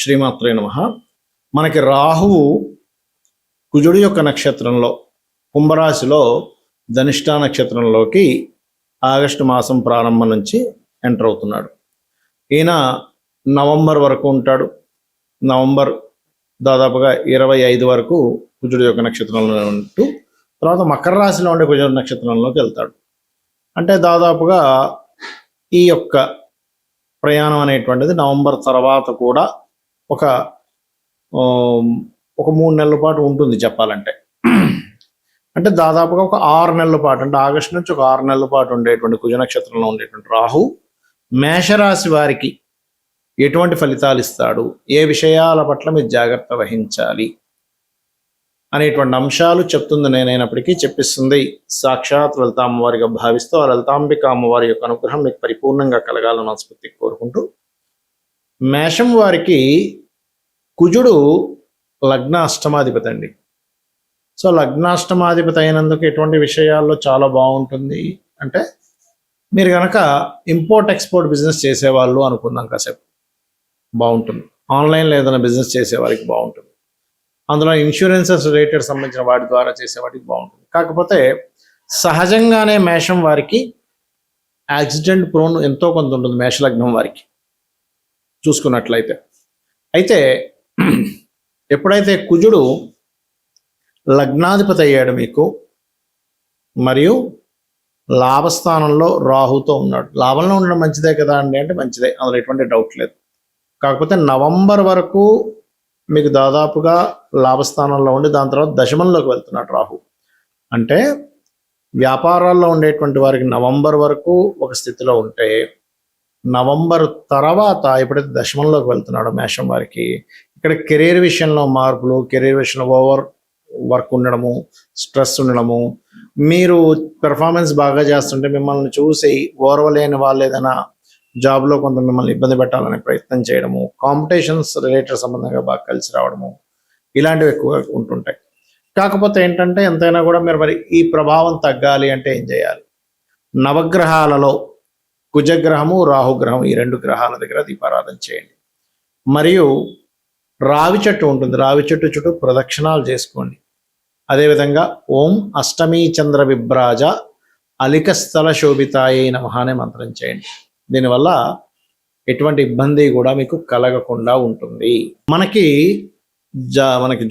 శ్రీమాత్రే నమః. మనకి రాహువు కుజుడి యొక్క నక్షత్రంలో కుంభరాశిలో ధనిష్ఠా నక్షత్రంలోకి ఆగస్టు మాసం ప్రారంభం నుంచి ఎంటర్ అవుతున్నాడు. ఈయన నవంబర్ వరకు ఉంటాడు. నవంబర్ దాదాపుగా 25 వరకు కుజుడి యొక్క నక్షత్రంలో ఉంటూ తర్వాత మకర రాశిలో ఉండే కుజుడి నక్షత్రంలోకి వెళ్తాడు. అంటే దాదాపుగా ఈ యొక్క ప్రయాణం అనేటువంటిది నవంబర్ తర్వాత కూడా ఒక 3 నెలల పాటు ఉంటుంది చెప్పాలంటే. అంటే దాదాపుగా ఒక 6 నెలల పాటు, అంటే ఆగస్టు నుంచి ఒక 6 నెలల పాటు ఉండేటువంటి కుజ నక్షత్రంలో ఉండేటువంటి రాహు మేషరాశి వారికి ఎటువంటి ఫలితాలు ఇస్తాడు, ఏ విషయాల పట్ల మీరు జాగ్రత్త వహించాలి అనేటువంటి అంశాలు చెప్తుంది నేనైనప్పటికీ చెప్పిస్తుంది సాక్షాత్ లలిత అమ్మవారిగా భావిస్తూ ఆ లలితాంబిక అమ్మవారి యొక్క అనుగ్రహం మీకు పరిపూర్ణంగా కలగాలని మనస్ఫూర్తిగా కోరుకుంటూ, మేషం వారికి కుజుడు లగ్న అష్టమాధిపతి అండి. సో లగ్నాష్టమాధిపతి అయినందుకు ఎటువంటి విషయాల్లో చాలా బాగుంటుంది అంటే, మీరు కనుక ఇంపోర్ట్ ఎక్స్పోర్ట్ బిజినెస్ చేసేవాళ్ళు అనుకుందాం కాసేపు, బాగుంటుంది. ఆన్లైన్లో ఏదైనా బిజినెస్ చేసేవారికి బాగుంటుంది. అందులో ఇన్సూరెన్సెస్ రిలేటెడ్ సంబంధించిన వాటి ద్వారా చేసేవాడికి బాగుంటుంది. కాకపోతే సహజంగానే మేషం వారికి యాక్సిడెంట్ ప్రోన్ ఎంతో కొంత ఉంటుంది మేషలగ్నం వారికి చూసుకున్నట్లయితే. అయితే ఎప్పుడైతే కుజుడు లగ్నాధిపతి అయ్యాడు మీకు, మరియు లాభస్థానంలో రాహుతో ఉన్నాడు. లాభంలో ఉండడం మంచిదే కదా అండి అంటే మంచిదే, అందులో ఎటువంటి డౌట్ లేదు. కాకపోతే నవంబర్ వరకు మీకు దాదాపుగా లాభస్థానంలో ఉండి దాని తర్వాత దశమంలోకి వెళ్తున్నాడు రాహు. అంటే వ్యాపారాల్లో ఉండేటువంటి వారికి నవంబర్ వరకు ఒక స్థితిలో ఉంటే, నవంబర్ తర్వాత ఎప్పుడైతే దశమంలోకి వెళ్తున్నాడో మేషం వారికి ఇక్కడ కెరీర్ విషయంలో మార్పులు, కెరీర్ విషయంలో ఓవర్ వర్క్ ఉండడము, స్ట్రెస్ ఉండడము, మీరు పెర్ఫార్మెన్స్ బాగా చేస్తుంటే మిమ్మల్ని చూసి ఓర్వలేని వాళ్ళు ఏదైనా జాబ్లో కొంత మిమ్మల్ని ఇబ్బంది పెట్టాలనే ప్రయత్నం చేయడము, కాంపిటీషన్స్ రిలేటెడ్ సంబంధంగా బాగా కలిసి రావడము, ఇలాంటివి ఎక్కువగా ఉంటుంటాయి. కాకపోతే ఏంటంటే ఎంతైనా కూడా మీరు మరి ఈ ప్రభావం తగ్గాలి అంటే ఏం చేయాలి? నవగ్రహాలలో కుజగ్రహము, రాహుగ్రహం ఈ 2 గ్రహాల దగ్గర దీపారాధన చేయండి. మరియు రావి చెట్టు ఉంటుంది, రావి చెట్టు చుట్టూ ప్రదక్షిణాలు చేసుకోండి. అదేవిధంగా ఓం అష్టమీ చంద్ర విభ్రాజ అలికస్థల శోభితాయే నమః అనే మంత్రం చేయండి. దీనివల్ల ఎటువంటి ఇబ్బంది కూడా మీకు కలగకుండా ఉంటుంది. మనకి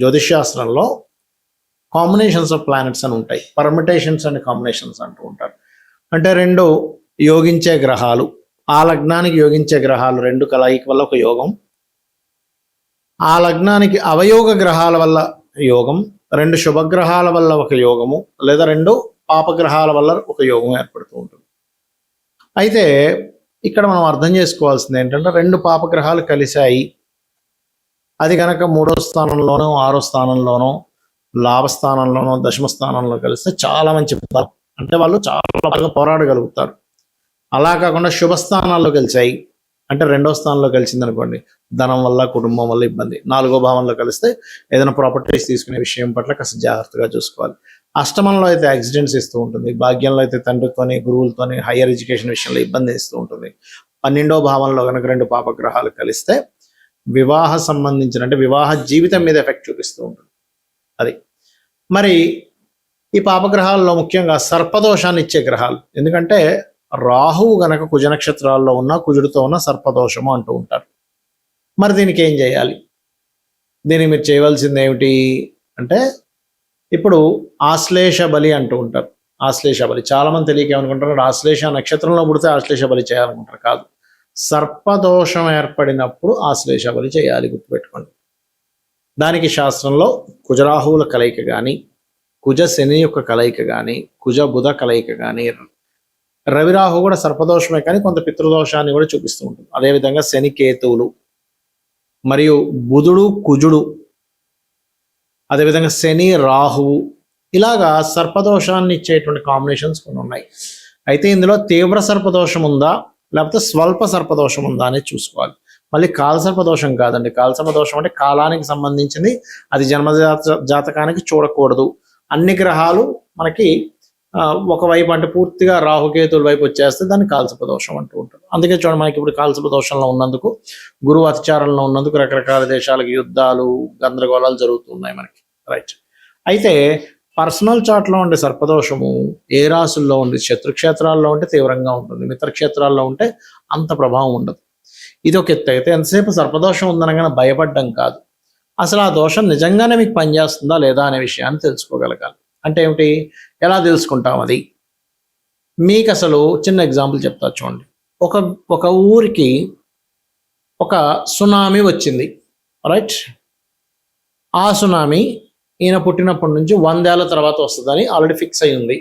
జ్యోతిష్శాస్త్రంలో కాంబినేషన్స్ ఆఫ్ ప్లానెట్స్ అని ఉంటాయి, పర్మిటేషన్స్ అండ్ కాంబినేషన్స్ అంటూ ఉంటారు. అంటే 2 యోగించే గ్రహాలు, ఆ లగ్నానికి యోగించే గ్రహాలు 2 కలయిక వల్ల ఒక యోగం, ఆ లగ్నానికి అవయోగ గ్రహాల వల్ల యోగం, 2 శుభగ్రహాల వల్ల ఒక యోగము, లేదా 2 పాపగ్రహాల వల్ల ఒక యోగం ఏర్పడుతూ ఉంటుంది. అయితే ఇక్కడ మనం అర్థం చేసుకోవాల్సింది ఏంటంటే 2 పాపగ్రహాలు కలిశాయి, అది కనుక 3వ స్థానంలోనో 6వ స్థానంలోనో లాభస్థానంలోనో దశమ స్థానంలో కలిస్తే చాలా మంచి ఫలితాలు, అంటే వాళ్ళు చాలా బాగా పోరాడగలుగుతారు. అలా కాకుండా శుభస్థానాల్లో కలిసాయి అంటే 2వ స్థానంలో కలిసింది అనుకోండి, ధనం వల్ల కుటుంబం వల్ల ఇబ్బంది. 4వ భావంలో కలిస్తే ఏదైనా ప్రాపర్టీస్ తీసుకునే విషయం పట్ల కాస్త జాగ్రత్తగా చూసుకోవాలి. అష్టమంలో అయితే యాక్సిడెంట్స్ ఇస్తూ ఉంటుంది, భాగ్యంలో అయితే తండ్రితోని గురువులతోని హయ్యర్ ఎడ్యుకేషన్ విషయంలో ఇబ్బంది ఇస్తూ ఉంటుంది. 12వ భావంలో కనుక 2 పాపగ్రహాలు కలిస్తే వివాహ సంబంధించిన అంటే వివాహ జీవితం మీద ఎఫెక్ట్ చూపిస్తూ ఉంటుంది. అది మరి ఈ పాపగ్రహాల్లో ముఖ్యంగా సర్పదోషాన్ని ఇచ్చే గ్రహాలు, ఎందుకంటే రాహువు గనక కుజ నక్షత్రాల్లో ఉన్న కుజుడితో ఉన్న సర్పదోషము అంటూ ఉంటారు. మరి దీనికి ఏం చేయాలి? దీనికి మీరు చేయవలసింది ఏమిటి అంటే, ఇప్పుడు ఆశ్లేష బలి అంటూ ఉంటారు. ఆశ్లేష బలి చాలా మంది తెలియక ఏమనుకుంటారు, ఆశ్లేష నక్షత్రంలో పుడితే ఆశ్లేష బలి చేయాలనుకుంటారు. కాదు, సర్పదోషం ఏర్పడినప్పుడు ఆశ్లేష బలి చేయాలి, గుర్తుపెట్టుకోండి. దానికి శాస్త్రంలో కుజరాహువుల కలయిక కానీ, కుజ శని యొక్క కలయిక కానీ, కుజ బుధ కలయిక కానీ, రవిరాహు కూడా సర్పదోషమే కానీ కొంత పితృదోషాన్ని కూడా చూపిస్తూ ఉంటుంది. అదేవిధంగా శని కేతువులు మరియు బుధుడు కుజుడు, అదేవిధంగా శని రాహువు, ఇలాగా సర్పదోషాన్ని ఇచ్చేటువంటి కాంబినేషన్స్ కొన్ని ఉన్నాయి. అయితే ఇందులో తీవ్ర సర్పదోషం ఉందా లేకపోతే స్వల్ప సర్పదోషం ఉందా అనేది చూసుకోవాలి. మళ్ళీ కాలసర్పదోషం కాదండి. కాలసర్పదోషం అంటే కాలానికి సంబంధించింది, అది జన్మజాతకానికి చూడకూడదు. అన్ని గ్రహాలు మనకి ఒకవైపు అంటే పూర్తిగా రాహుకేతుల వైపు వచ్చేస్తే దాన్ని కాల్సప దోషం అంటూ ఉంటారు. అందుకే చూడండి, మనకి ఇప్పుడు కాల్సప దోషంలో ఉన్నందుకు, గురువు అతిచారంలో ఉన్నందుకు రకరకాల దేశాలకు యుద్ధాలు, గందరగోళాలు జరుగుతున్నాయి మనకి. రైట్. అయితే పర్సనల్ చార్ట్లో ఉండే సర్పదోషము ఏ రాసుల్లో ఉండే, శత్రుక్షేత్రాల్లో ఉంటే తీవ్రంగా ఉంటుంది, మిత్రక్షేత్రాల్లో ఉంటే అంత ప్రభావం ఉండదు. ఇది ఒక ఎత్తు. అయితే ఎంతసేపు సర్పదోషం ఉందనగానే భయపడ్డం కాదు, అసలు ఆ దోషం నిజంగానే మీకు పనిచేస్తుందా లేదా అనే విషయాన్ని తెలుసుకోగలగాలి. అంటే ఏమిటి, ఎలా తెలుసుకుంటాం అది? మీకు అసలు చిన్న ఎగ్జాంపుల్ చెప్తా చూడండి. ఒక ఒక ఊరికి ఒక సునామీ వచ్చింది, రైట్? ఆ సునామీ ఈయన పుట్టినప్పటి నుంచి 100 ఏళ్ల తర్వాత వస్తుందని ఆల్రెడీ ఫిక్స్ అయి ఉంది.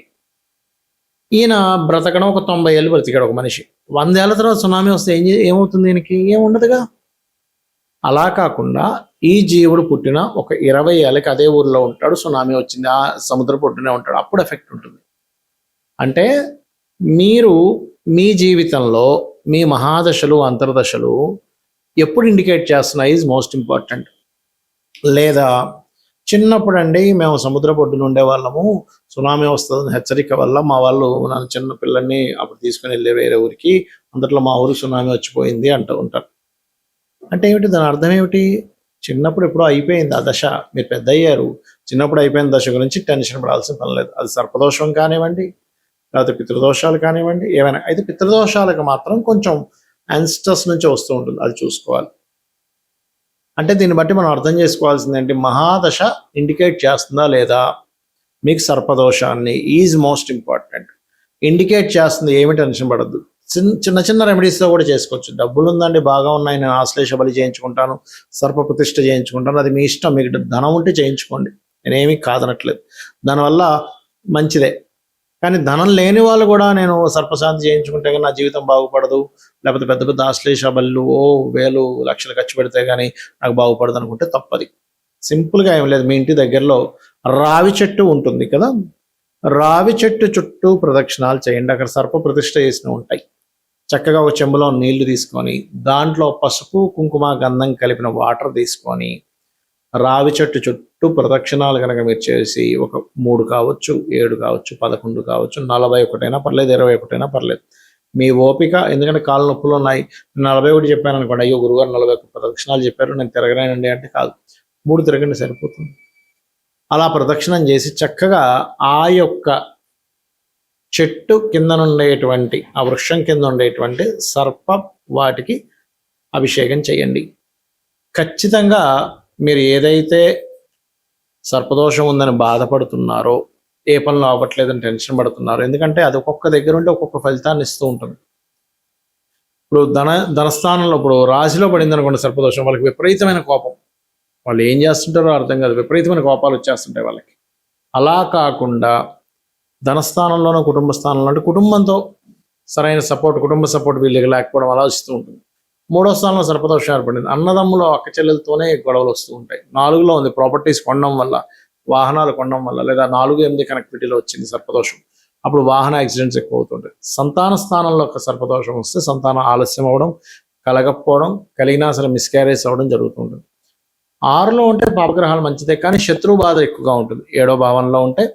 ఈయన బ్రతకడం ఒక 90 ఏళ్ళు బ్రతికాడు ఒక మనిషి. 100 ఏళ్ల తర్వాత సునామీ వస్తే ఏమవుతుంది? ఈయనకి ఏముండదుగా. అలా కాకుండా ఈ జీవుడు పుట్టిన ఒక 20 ఏళ్ళకి అదే ఊర్లో ఉంటాడు, సునామీ వచ్చింది, ఆ సముద్ర పొట్టునే ఉంటాడు, అప్పుడు ఎఫెక్ట్ ఉంటుంది. అంటే మీరు మీ జీవితంలో మీ మహాదశలు, అంతర్దశలు ఎప్పుడు ఇండికేట్ చేస్తున్నాయి ఈజ్ మోస్ట్ ఇంపార్టెంట్. లేదా చిన్నప్పుడు అండి మేము సముద్ర పొడ్డున ఉండేవాళ్ళము, సునామీ వస్తుందని హెచ్చరిక వల్ల మా వాళ్ళు నా చిన్న పిల్లల్ని అప్పుడు తీసుకుని వెళ్ళే వేరే ఊరికి, అందులో మా ఊరికి సునామీ వచ్చిపోయింది అంటూ ఉంటారు. అంటే ఏమిటి, దాని అర్థం ఏమిటి? చిన్నప్పుడు ఎప్పుడో అయిపోయింది ఆ దశ, మీరు పెద్ద అయ్యారు, చిన్నప్పుడు అయిపోయిన దశ గురించి టెన్షన్ పడాల్సిన పని లేదు. అది సర్పదోషం కానివ్వండి, లేకపోతే పితృదోషాలు కానివ్వండి, ఏమైనా. అయితే పితృదోషాలకు మాత్రం కొంచెం యాన్స్టర్స్ నుంచి వస్తూ ఉంటుంది, అది చూసుకోవాలి. అంటే దీన్ని బట్టి మనం అర్థం చేసుకోవాల్సింది ఏంటి, మహాదశ ఇండికేట్ చేస్తుందా లేదా మీకు సర్పదోషాన్ని ఈజ్ మోస్ట్ ఇంపార్టెంట్. ఇండికేట్ చేస్తుంది, ఏమి టెన్షన్ పడద్దు. చిన్న చిన్న రెమెడీస్లో కూడా చేసుకోవచ్చు. డబ్బులు ఉందండి, బాగా ఉన్నాయి, నేను ఆశ్లేష బలి చేయించుకుంటాను, సర్ప ప్రతిష్ఠ చేయించుకుంటాను, అది మీ ఇష్టం. మీకు ధనం ఉంటే చేయించుకోండి, నేనేమీ కాదనట్లేదు, దానివల్ల మంచిదే. కానీ ధనం లేని వాళ్ళు కూడా నేను సర్పశాంతి చేయించుకుంటే కానీ నా జీవితం బాగుపడదు, లేకపోతే పెద్ద పెద్ద ఆశ్లేష బళ్ళు వేలు లక్షలు ఖర్చు పెడితే కానీ నాకు బాగుపడదు అనుకుంటే తప్పది. సింపుల్గా ఏం లేదు, మీ ఇంటి దగ్గరలో రావి చెట్టు ఉంటుంది కదా, రావి చెట్టు చుట్టూ ప్రదక్షిణాలు చేయండి. అక్కడ సర్ప ప్రతిష్ఠ చేసినవి ఉంటాయి. చక్కగా ఒక చెంబులో నీళ్లు తీసుకొని దాంట్లో పసుపు, కుంకుమ, గంధం కలిపిన వాటర్ తీసుకొని రావి చెట్టు చుట్టూ ప్రదక్షిణాలు కనుక మీరు చేసి, ఒక 3 కావచ్చు, 7 కావచ్చు, 11 కావచ్చు, 41 పర్లేదు, 21 పర్లేదు, మీ ఓపిక. ఎందుకంటే కాళ్ళ నొప్పులు ఉన్నాయి, 41 చెప్పాను అనుకోండి, అయ్యో గురుగారు 41 ప్రదక్షిణాలు చెప్పారు, నేను తిరగలేనండి అంటే కాదు, 3 తిరగండి సరిపోతుంది. అలా ప్రదక్షిణం చేసి చక్కగా ఆ యొక్క చెట్టు కింద ఉండేటువంటి, ఆ వృక్షం కింద ఉండేటువంటి సర్ప వాటికి అభిషేకం చేయండి. ఖచ్చితంగా మీరు ఏదైతే సర్పదోషం ఉందని బాధపడుతున్నారో, ఏ పనులు అవ్వట్లేదని టెన్షన్ పడుతున్నారో, ఎందుకంటే అది ఒక్కొక్క దగ్గర ఉంటే ఒక్కొక్క ఫలితాన్ని ఇస్తూ ఉంటుంది. ఇప్పుడు ధనస్థానంలో ఇప్పుడు రాశిలో పడింది అనుకోండి సర్పదోషం, వాళ్ళకి విపరీతమైన కోపం, వాళ్ళు ఏం చేస్తుంటారో అర్థం కాదు, విపరీతమైన కోపాలు వచ్చేస్తుంటాయి వాళ్ళకి. అలా కాకుండా ధనస్థానంలోనూ కుటుంబ స్థానంలో అంటే కుటుంబంతో సరైన సపోర్ట్, కుటుంబ సపోర్ట్ వీళ్ళకి లేకపోవడం అలా వస్తూ ఉంటుంది. 3వ స్థానంలో సర్పదోషం ఏర్పడింది, అన్నదమ్ములు అక్క చెల్లెలతోనే గొడవలు వస్తూ ఉంటాయి. 4లో ఉంది ప్రాపర్టీస్ కొనడం వల్ల, వాహనాలు కొనడం వల్ల, లేదా 4-8 కనెక్టివిటీలో వచ్చింది సర్పదోషం, అప్పుడు వాహన యాక్సిడెంట్స్ ఎక్కువ అవుతుంటాయి. సంతాన స్థానంలో ఒక సర్పదోషం వస్తే సంతానం ఆలస్యం అవ్వడం, కలగకపోవడం, కలిగినా అసలు మిస్క్యారేజ్ అవ్వడం జరుగుతుంటుంది. 6లో ఉంటే పాపగ్రహాలు మంచిదే, కానీ శత్రు బాధ ఎక్కువగా ఉంటుంది. 7వ భావంలో ఉంటే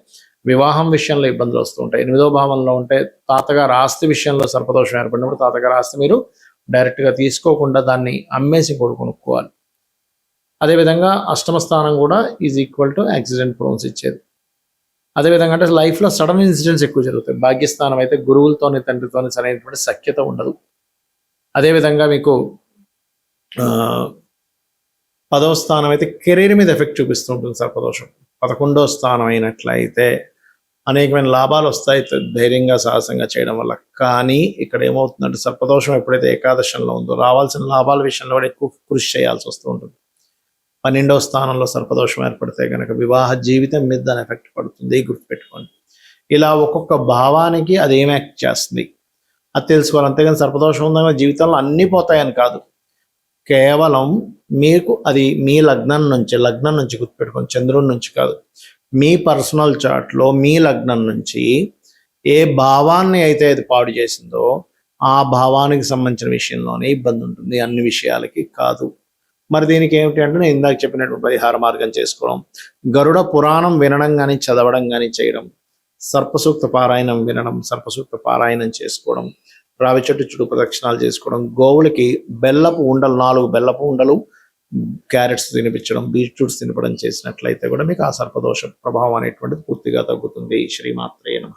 వివాహం విషయంలో ఇబ్బందులు వస్తూ ఉంటాయి. 8వ భావంలో ఉంటే తాతగారు ఆస్తి విషయంలో సర్పదోషం ఏర్పడినప్పుడు తాతగారు ఆస్తి మీరు డైరెక్ట్గా తీసుకోకుండా దాన్ని అమ్మేసి కొనుక్కోవాలి. అదేవిధంగా 8వ స్థానం కూడా is equal to accident prawns ఇచ్చేది. అదేవిధంగా అంటే లైఫ్లో సడన్ ఇన్సిడెంట్స్ ఎక్కువ జరుగుతాయి. భాగ్యస్థానం అయితే గురువులతోని, తండ్రితోని సరైనటువంటి సఖ్యత ఉండదు. అదేవిధంగా మీకు 10వ స్థానం అయితే కెరీర్ మీద ఎఫెక్ట్ చూపిస్తూ ఉంటుంది సర్పదోషం. 11వ స్థానం అయినట్లయితే అనేకమైన లాభాలు వస్తాయి ధైర్యంగా, సాహసంగా చేయడం వల్ల. కానీ ఇక్కడ ఏమవుతుందంటే సర్పదోషం ఎప్పుడైతే ఏకాదశంలో ఉందో రావాల్సిన లాభాల విషయంలో కూడా ఎక్కువ కృషి చేయాల్సి వస్తూ ఉంటుంది. 12వ స్థానంలో సర్పదోషం ఏర్పడితే కనుక వివాహ జీవితం మీద దాని ఎఫెక్ట్ పడుతుంది, గుర్తుపెట్టుకోండి. ఇలా ఒక్కొక్క భావానికి అది ఏం యాక్ట్ చేస్తుంది అది తెలుసుకోవాలి. అంతేగాని సర్పదోషం ఉందని జీవితంలో అన్నీ పోతాయని కాదు, కేవలం మీకు అది మీ లగ్నం నుంచి గుర్తుపెట్టుకోండి, చంద్రుడి నుంచి కాదు. మీ పర్సనల్ చార్ట్లో మీ లగ్నం నుంచి ఏ భావాన్ని అయితే అది పాడు చేసిందో ఆ భావానికి సంబంధించిన విషయంలోనే ఇబ్బంది ఉంటుంది, అన్ని విషయాలకి కాదు. మరి దీనికి ఏమిటి అంటే నేను ఇందాక చెప్పినటువంటి పరిహార మార్గం చేసుకోవడం, గరుడ పురాణం వినడం కానీ చదవడం కానీ చేయడం, సర్పసూక్త పారాయణం వినడం, సర్పసూక్త పారాయణం చేసుకోవడం, రావి చెట్టు చుట్టూ ప్రదక్షిణాలు చేసుకోవడం, గోవులకి బెల్లపు ఉండలు 4 బెల్లపు ఉండలు, క్యారెట్స్ తినిపించడం, బీట్రూట్స్ తినపడం చేసినట్లయితే కూడా మీకు ఆ సర్పదోష ప్రభావం అనేటువంటిది పూర్తిగా తగ్గుతుంది. శ్రీమాత్రే నమః.